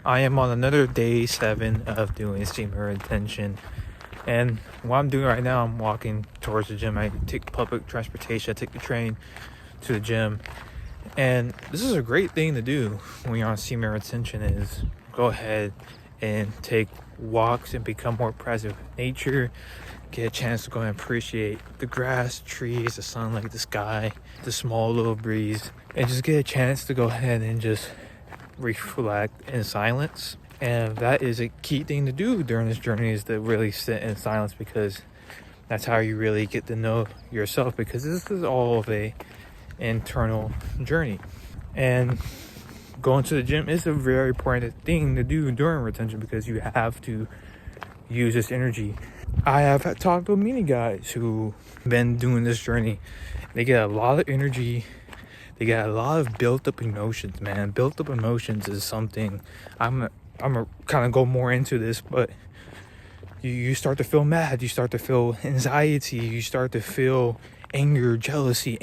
I am on another day 7 of doing semen retention. And what I'm doing right now, I'm walking towards the gym. I take public transportation, I take the train to the gym. And this is a great thing to do when you're on semen retention, is go ahead and take walks and become more present with nature. Get a chance to go and appreciate the grass, trees, the sunlight, the sky, the small little breeze, and just get a chance to go ahead and just reflect in silence. And that is a key thing to do during this journey, is to really sit in silence, because that's how you really get to know yourself, because this is all of a internal journey. And going to the gym is a very important thing to do during retention, because you have to use this energy. I have talked with many guys who've been doing this journey. They get a lot of energy. They get a lot of built up emotions, man. Built up emotions is something I'm gonna kind of go more into this, but you start to feel mad, you start to feel anxiety, you start to feel anger, jealousy,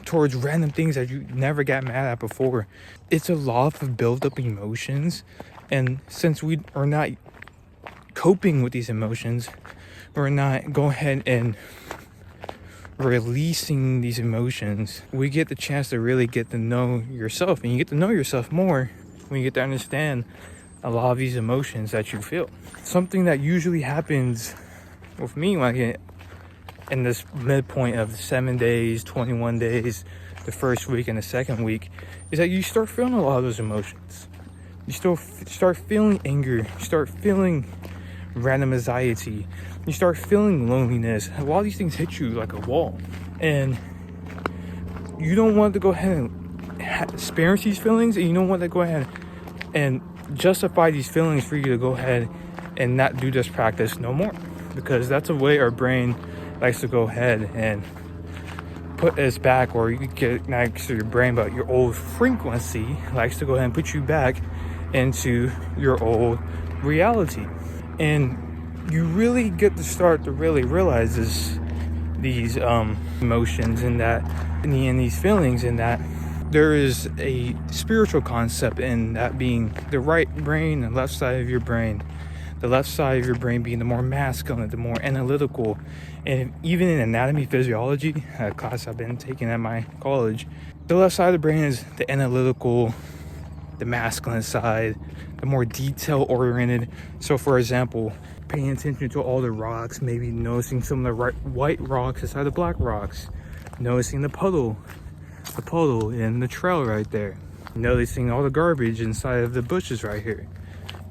towards random things that you never got mad at before. It's a lot of built up emotions, and since we are not coping with these emotions, we're not going ahead and releasing these emotions, we get the chance to really get to know yourself. And you get to know yourself more when you get to understand a lot of these emotions that you feel. Something that usually happens with me when I get in this midpoint of 7 days, 21 days, the first week and the second week, is that you start feeling a lot of those emotions. You still start feeling anger, you start feeling random anxiety, you start feeling loneliness. A lot of these things hit you like a wall, and you don't want to go ahead and experience these feelings, and you don't want to go ahead and justify these feelings for you to go ahead and not do this practice no more, because that's a way our brain likes to go ahead and put us back, or you get next to your brain, but your old frequency likes to go ahead and put you back into your old reality. And you really get to start to really realize these emotions and these feelings, and that there is a spiritual concept in that, being the right brain and left side of your brain. The left side of your brain being the more masculine, the more analytical. And even in anatomy physiology, a class I've been taking at my college, the left side of the brain is the analytical, the masculine side, the more detail oriented. So for example, paying attention to all the rocks, maybe noticing some of the white rocks inside the black rocks, noticing the puddle in the trail right there, noticing all the garbage inside of the bushes right here,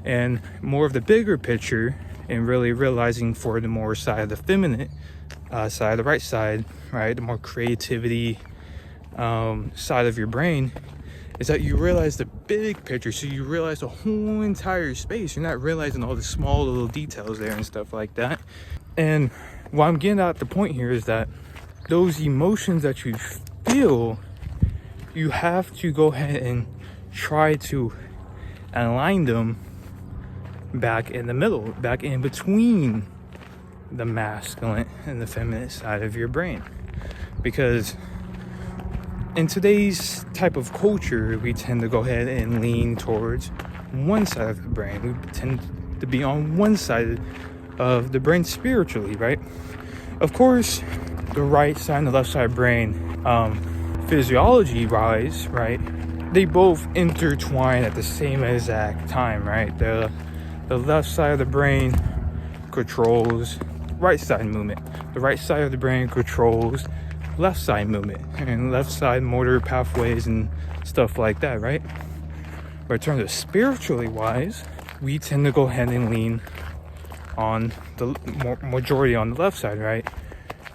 and more of the bigger picture, and really realizing for the more side of the feminine side, the right side, right, the more creativity side of your brain, is that you realize the big picture. So you realize the whole entire space. You're not realizing all the small little details there and stuff like that. And what I'm getting at the point here is that those emotions that you feel, you have to go ahead and try to align them back in the middle, back in between the masculine and the feminine side of your brain. Because in today's type of culture, we tend to go ahead and lean towards one side of the brain. We tend to be on one side of the brain spiritually, right? Of course, the right side and the left side brain, physiology-wise, right, they both intertwine at the same exact time, right? The left side of the brain controls right side movement. The right side of the brain controls left side movement and left side motor pathways and stuff like that, right? But in terms of spiritually wise, we tend to go ahead and lean on the majority on the left side, right?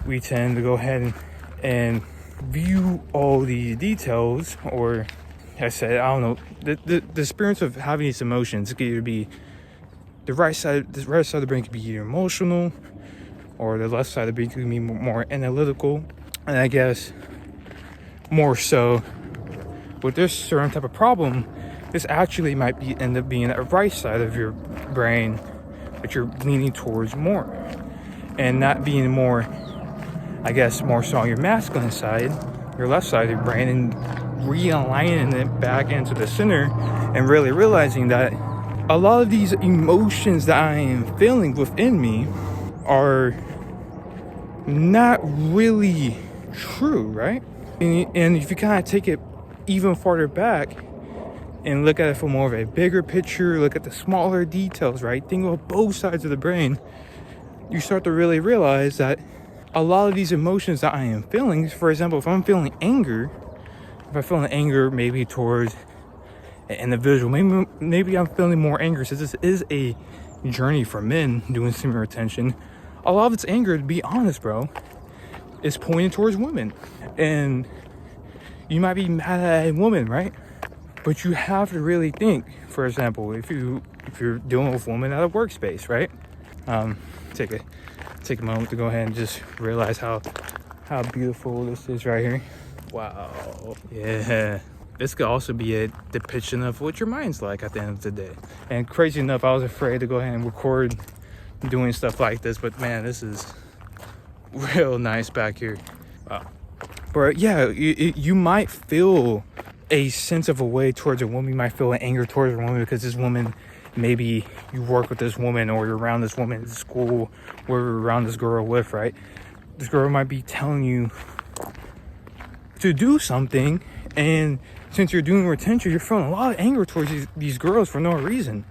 We tend to go ahead and view all the details, or I said, I don't know, the experience of having these emotions could either be the right side of the brain could be either emotional, or the left side of the brain could be more analytical. And I guess more so with this certain type of problem, this actually might end up being that right side of your brain that you're leaning towards more, and not being more, I guess, more so on your masculine side, your left side of your brain, and realigning it back into the center and really realizing that a lot of these emotions that I am feeling within me are not really true, right? And if you kind of take it even farther back and look at it from more of a bigger picture, look at the smaller details, right? Think about both sides of the brain, you start to really realize that a lot of these emotions that I am feeling, for example, if I'm feeling anger, if I'm feeling anger maybe towards an individual, maybe I'm feeling more anger since this is a journey for men doing semen retention. A lot of it's anger, to be honest, bro, is pointed towards women. And you might be mad at a woman, right? But you have to really think, for example, if you're dealing with women at a workspace, right? Take a moment to go ahead and just realize how beautiful this is right here. Wow. Yeah. This could also be a depiction of what your mind's like at the end of the day. And crazy enough, I was afraid to go ahead and record doing stuff like this, but man, this is real nice back here. Wow. But yeah, you might feel a sense of a way towards a woman. You might feel an anger towards a woman because this woman, maybe you work with this woman or you're around this woman at school, where you're around this girl with, right? This girl might be telling you to do something, and since you're doing retention, you're feeling a lot of anger towards these girls for no reason.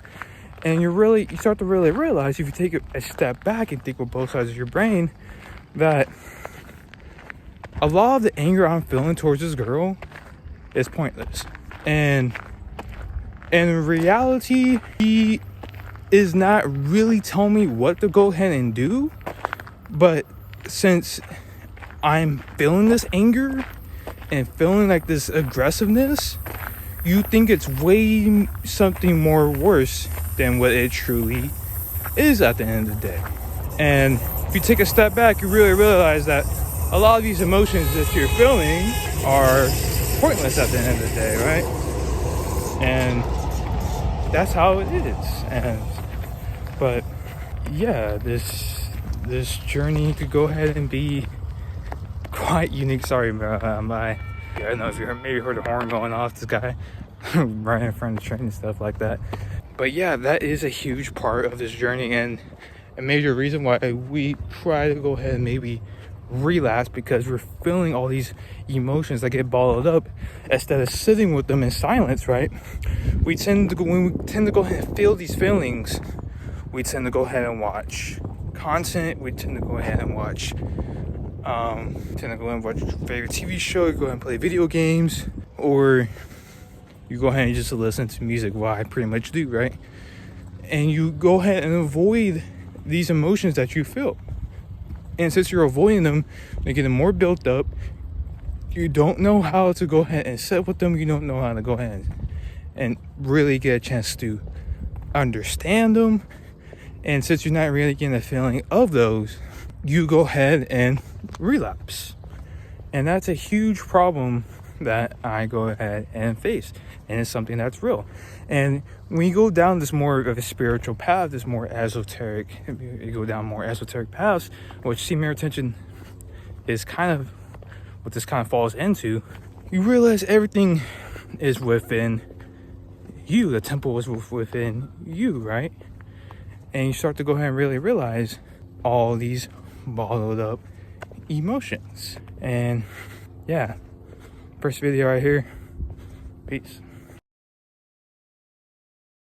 And you start to really realize, if you take a step back and think with both sides of your brain, that a lot of the anger I'm feeling towards this girl is pointless. And in reality, he is not really telling me what to go ahead and do. But since I'm feeling this anger and feeling like this aggressiveness, you think it's way something more worse than what it truly is at the end of the day. And if you take a step back, you really realize that a lot of these emotions that you're feeling are pointless at the end of the day, right? And that's how it is. But yeah, this journey could go ahead and be quite unique. Sorry, I don't know if you maybe heard the horn going off. This guy right in front of the train and stuff like that. But yeah, that is a huge part of this journey, and a major reason why we try to go ahead and maybe relapse, because we're feeling all these emotions that get bottled up. Instead of sitting with them in silence, right? When we tend to go ahead and feel these feelings, we tend to go ahead and watch content. We tend to go ahead and watch your favorite TV show. You go ahead and play video games, or you go ahead and just listen to music, what I pretty much do, right? And you go ahead and avoid these emotions that you feel. And since you're avoiding them, they're getting more built up. You don't know how to go ahead and sit with them. You don't know how to go ahead and really get a chance to understand them. And since you're not really getting a feeling of those, you go ahead and relapse. And that's a huge problem that I go ahead and face. And it's something that's real. And when you go down this more of a spiritual path, this more esoteric, you go down more esoteric paths, which semen retention is kind of what this kind of falls into, you realize everything is within you. The temple is within you, right? And you start to go ahead and really realize all these bottled up emotions. And yeah, first video right here. Peace.